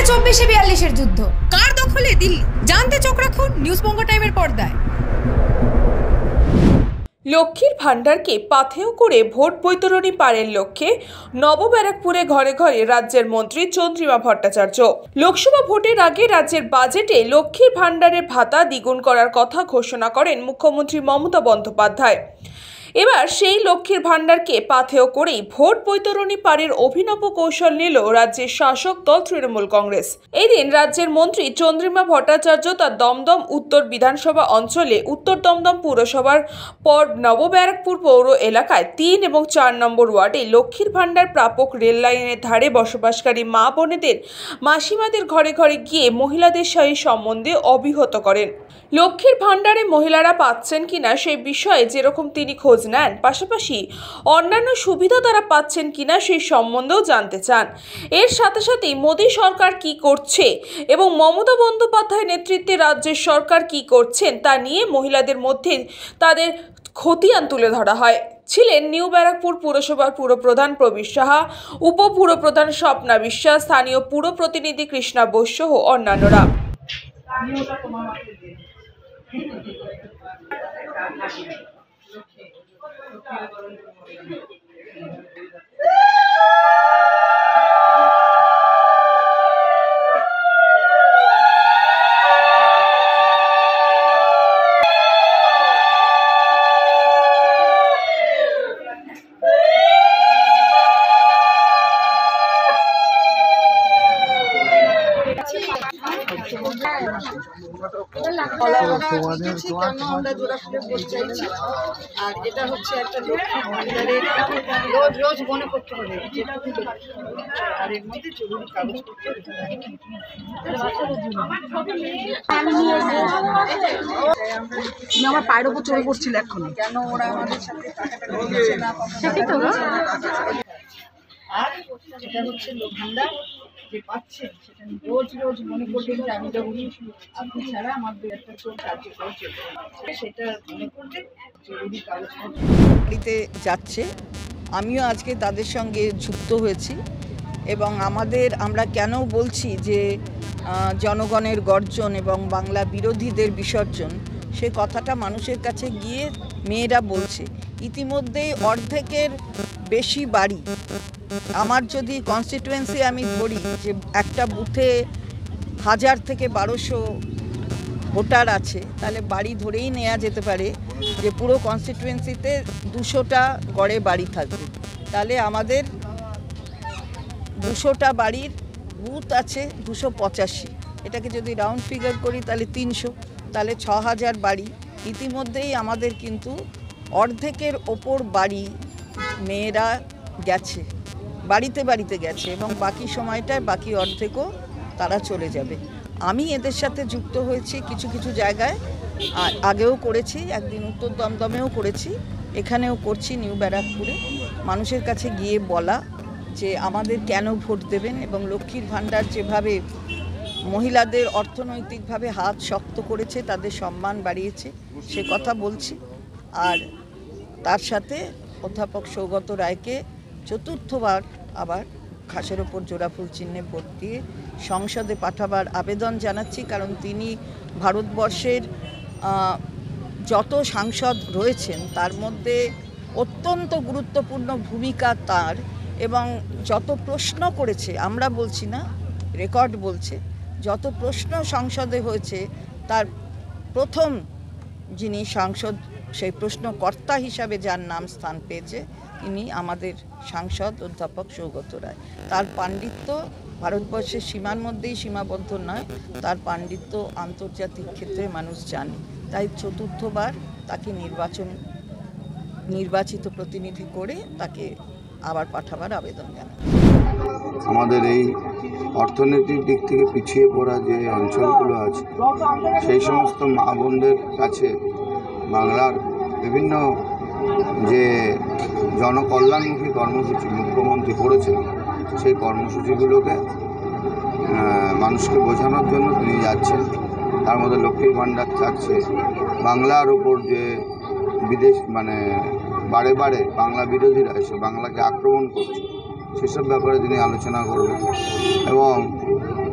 24-42 যুদ্ধ কার দখলে দিল্লি জানতে চোখ রাখুন নিউজ বঙ্গ টাইমের পর্দায়। লক্ষ্মীর ভাণ্ডারকে পাথেয় করে ভোট বৈতরণী পারের লক্ষ্যে নবব্যারাকপুরে ঘরে ঘরে রাজ্যের মন্ত্রী চন্দ্রিমা ভট্টাচার্য লোকসভা ভোটের আগে রাজ্যের বাজেটে লক্ষ্মীর ভাণ্ডারের ভাতা দ্বিগুণ করার কথা ঘোষণা করেন মুখ্যমন্ত্রী মমতা বন্দ্যোপাধ্যায়। এবার সেই লক্ষ্মীর ভাণ্ডারকে পাথেয় করেই ভোট বৈতরণী পারের অভিনব কৌশল নিল রাজ্যের শাসক দল তৃণমূল কংগ্রেস। এই দিন রাজ্যের মন্ত্রী চন্দ্রিমা ভট্টাচার্য তার দমদম উত্তর বিধানসভা অঞ্চলে উত্তর দমদম পুরসভার পর নবব্যারাকপুর পৌর এলাকায় 3 এবং 4 নম্বর ওয়ার্ডে লক্ষ্মীর ভাণ্ডার প্রাপক রেল লাইনের ধারে বসবাসকারী মা বোনেদের মাসিমাদের ঘরে ঘরে গিয়ে মহিলাদের সেই সম্বন্ধে অবহিত করেন। লক্ষ্মীর ভাণ্ডারে মহিলারা পাচ্ছেন কিনা সেই বিষয়ে যেরকম তিনি খোঁজ নেন, পাশাপাশি অন্যান্য সুবিধা তারা পাচ্ছেন কিনা সেই সম্বন্ধেও জানতে চান। এর সাথে সাথেই মোদী সরকার কি করছে এবং মমতা বন্দ্যোপাধ্যায়ের নেতৃত্বে রাজ্যের সরকার কি করছেন তা নিয়ে মহিলাদের মধ্যে তাদের খতিয়ান তুলে ধরা হয়। ছিলেন নিউ ব্যারাকপুর পুরসভার পুরপ্রধান প্রবীর সাহা, উপপুরপ্রধান স্বপ্না বিশ্বাস, স্থানীয় পুর প্রতিনিধি কৃষ্ণা বোস সহ অন্যান্যরা। আর এটা হচ্ছে একটা লক্ষ্মী ভাণ্ডারের রোজ রোজ মনে করতে হবে আর এর মধ্যে জরুরি কাগজপত্র আমার পায়ের উপর চলে পড়ছিল এখন কেন ওরা আমাদের সাথে আর এটা হচ্ছে ভাণ্ডার যে পাচ্ছেন সেটা রোজ রোজ মনে করবেন যে আমি যখন আপনি ছাড়া আমার একটা কার্য করছে সেটা মনে করবেন জরুরি কাগজপত্র বাড়িতে যাচ্ছে। আমিও আজকে তাদের সঙ্গে যুক্ত হয়েছি এবং আমরা কেন বলছি যে জনগণের গর্জন এবং বাংলা বিরোধীদের বিসর্জন, সে কথাটা মানুষের কাছে গিয়ে মেয়েরা বলছে। ইতিমধ্যেই অর্ধেকের বেশি বাড়ি, আমার যদি কনস্টিটুয়েন্সি আমি ধরি যে একটা বুথে 1000 থেকে 1200 ভোটার আছে, তাহলে বাড়ি ধরেই নেওয়া যেতে পারে যে পুরো কনস্টিটুয়েন্সিতে 200টা গড়ে বাড়ি থাকবে। তাহলে আমাদের 200টা বাড়ির বুথ আছে 285, এটাকে যদি রাউন্ড ফিগার করি তাহলে 300, তাহলে 6000 বাড়ি। ইতিমধ্যেই আমাদের কিন্তু অর্ধেকের ওপর বাড়ি মেয়েরা গেছে, বাড়িতে বাড়িতে গেছে এবং বাকি সময়টায় বাকি অর্ধেকও তারা চলে যাবে। আমি এদের সাথে যুক্ত হয়েছি কিছু কিছু জায়গায়, আগেও করেছি, একদিন উত্তর দমদমেও করেছি, এখানেও করছি নিউ ব্যারাকপুরে। মানুষের কাছে গিয়ে বলা যে আমাদের কেন ভোট দেবেন এবং লক্ষ্মীর ভাণ্ডার যেভাবে মহিলাদের অর্থনৈতিকভাবে হাত শক্ত করেছে, তাদের সম্মান বাড়িয়েছে, সে কথা বলছি। আর তার সাথে অধ্যাপক সৌগত রায়কে চতুর্থবার আবার খাসের ওপর জোড়াফুল চিহ্নে ভোট দিয়ে সংসদে পাঠাবার আবেদন জানাচ্ছি, কারণ তিনি ভারতবর্ষের যত সাংসদ রয়েছেন তার মধ্যে অত্যন্ত গুরুত্বপূর্ণ ভূমিকা তার, এবং যত প্রশ্ন করেছে, আমরা বলছি না, রেকর্ড বলছে, যত প্রশ্ন সংসদে হয়েছে তার প্রথম যিনি সাংসদ, সেই প্রশ্নকর্তা হিসাবে যার নাম স্থান পেয়েছে তিনি আমাদের সাংসদ অধ্যাপক সৌগত রায়। তার পাণ্ডিত্য ভারতবর্ষের সীমার মধ্যেই সীমাবদ্ধ নয়, তার পাণ্ডিত্য আন্তর্জাতিক ক্ষেত্রে মানুষ জানে। তাই চতুর্থবার তাকে নির্বাচিত প্রতিনিধি করে তাকে আবার পাঠাবার আবেদন জানায়। আমাদের এই অর্থনৈতিক দিক থেকে পিছিয়ে পড়া যে অঞ্চলগুলো আছে, সেই সমস্ত মা বোনদের কাছে বাংলার বিভিন্ন যে জনকল্যাণমুখী কর্মসূচি মুখ্যমন্ত্রী করেছেন, সেই কর্মসূচিগুলোকে মানুষকে বোঝানোর জন্য তিনি যাচ্ছেন। তার মধ্যে লক্ষ্মীর ভাণ্ডার থাকছে, বাংলার ওপর যে বিদেশ বারে বারে বাংলা বিরোধীরা এসে বাংলাকে আক্রমণ করছে, সেসব ব্যাপারে তিনি আলোচনা করবেন এবং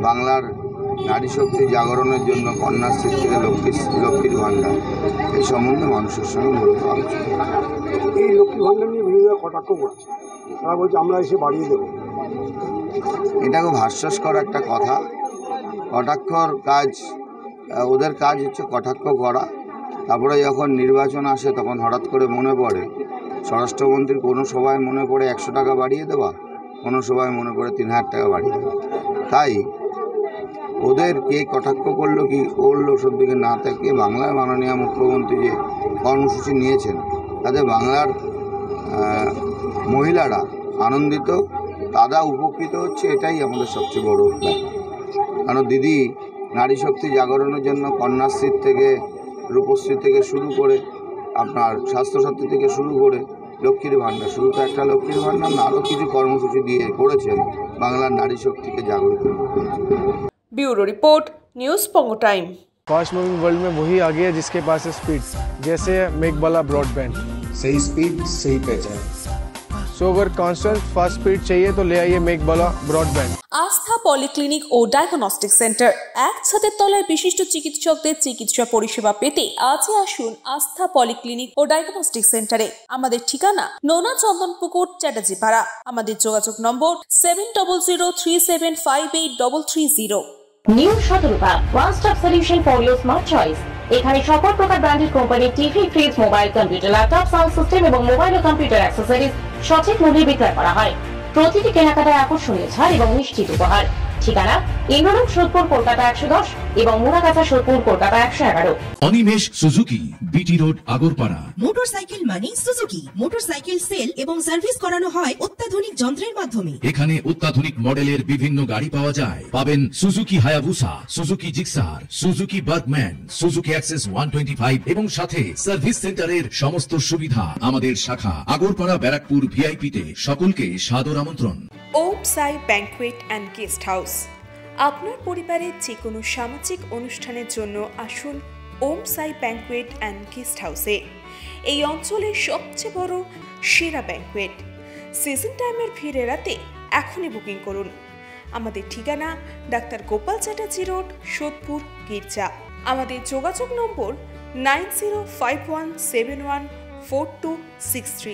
বাংলার নারী শক্তি জাগরণের জন্য কন্যাশ্রী থেকে লক্ষ্মীর ভাণ্ডার এই সম্বন্ধে মানুষের সঙ্গে মূলত আলোচনা। এই লক্ষ্মীর ভাণ্ডার নিয়ে বিরোধীরা কটাক্ষ করছে, তারা বলছে আমরা এসে বাড়িয়ে দেবো। এটা খুব হাস্যস্কর একটা কথা। কটাক্ষর কাজ, ওদের কাজ হচ্ছে কটাক্ষ করা। তারপরে যখন নির্বাচন আসে তখন হঠাৎ করে মনে পড়ে, স্বরাষ্ট্রমন্ত্রীর কোনো সভায় মনে পড়ে 100 টাকা বাড়িয়ে দেওয়া, কোনো সভায় মনে পড়ে 3000 টাকা বাড়িয়ে দেওয়া। তাই ওদের কে কটাক্ষ করলো কি করলো সব দিকে না তাকিয়ে বাংলার মাননীয় মুখ্যমন্ত্রী যে কর্মসূচি নিয়েছেন তাতে বাংলার মহিলারা আনন্দিত, তারা উপকৃত হচ্ছে, এটাই আমাদের সবচেয়ে বড় ব্যাপার। কারণ দিদি নারী শক্তি জাগরণের জন্য কন্যাশ্রী থেকে, রূপশ্রী থেকে শুরু করে, আপনার স্বাস্থ্যসাথী থেকে শুরু করে লক্ষ্মীর ভাণ্ডার, শুধু তো একটা লক্ষ্মীর ভাণ্ডার না, আরও কিছু কর্মসূচি দিয়ে করেছেন বাংলার নারী শক্তিকে জাগরিত। ब्यूरो रिपोर्ट, न्यूज पोंगो टाइम। फास्ट मूविंग वर्ल्ड में वही आगे है जिसके पास है स्पीड, जैसे मेघबाला ब्रॉडबैंड। सही स्पीड सही पहचान। सो अगर कांस्टेंट फास्ट स्पीड चाहिए तो ले आइए मेघबाला ब्रॉडबैंड। আস্থা পলিক্লিনিক ও ডায়াগনস্টিক সেন্টার, এক ছাদের তলায় বিশিষ্ট চিকিৎসকদের চিকিৎসা পরিষেবা পেতে আজই আসুন আস্থা পলিক্লিনিক ও ডায়াগনস্টিক সেন্টারে। আমাদের ঠিকানা নোনা চন্দনপুকুর, চ্যাটার্জিপাড়া। আমাদের যোগাযোগ নম্বর 7003758330। New Shatarupa, one stop solution for your smart choice. এখানে সকল প্রকার ব্র্যান্ডেড কোম্পানির TV, fridge, mobile, computer, laptop, sound system এবং মোবাইল ও কম্পিউটার অ্যাক্সেসরিজ সঠিক মূল্যে বিক্রয় করা হয়। প্রতিটি কেনাকাটায় আকর্ষণীয় ছাড় এবং নিশ্চিত উপহার। ঠিকানা ইন্দ্রনগর, সোদপুর, কলকাতা 110 এবং Muragachha, Sodepur, Kolkata 111। Animesh Suzuki, BT road, Agarpara. Motorcycle মানে সুজুকি। মোটরসাইকেল সেল এবং সার্ভিস করানো হয় অত্যাধুনিক যন্ত্রের মাধ্যমে। এখানে অত্যাধুনিক মডেলের বিভিন্ন গাড়ি পাওয়া যায়। পাবেন Suzuki Hayabusa, Suzuki Gixxer, Suzuki Bergman, Suzuki access 125 এবং সাথে সার্ভিস সেন্টারের সমস্ত সুবিধা। আমাদের শাখা আগরপাড়া, ব্যারাকপুর ভিআইপি তে। সকলকে সাদর আমন্ত্রণ। ওম সাই ব্যাংকুয়েট অ্যান্ড গেস্ট হাউস। আপনার পরিবারের যে কোনো সামাজিক অনুষ্ঠানের জন্য আসুন ওম সাই ব্যাংকুয়েট অ্যান্ড গেস্ট হাউসে। এই অঞ্চলের সবচেয়ে বড় সেরা ব্যাংকুয়েট। সিজন টাইমের ভিড় এড়াতে এখনই বুকিং করুন। আমাদের ঠিকানা ডাক্তার গোপাল চ্যাটার্জি রোড, সোদপুর, গির্জা। আমাদের যোগাযোগ নম্বর 9051714263।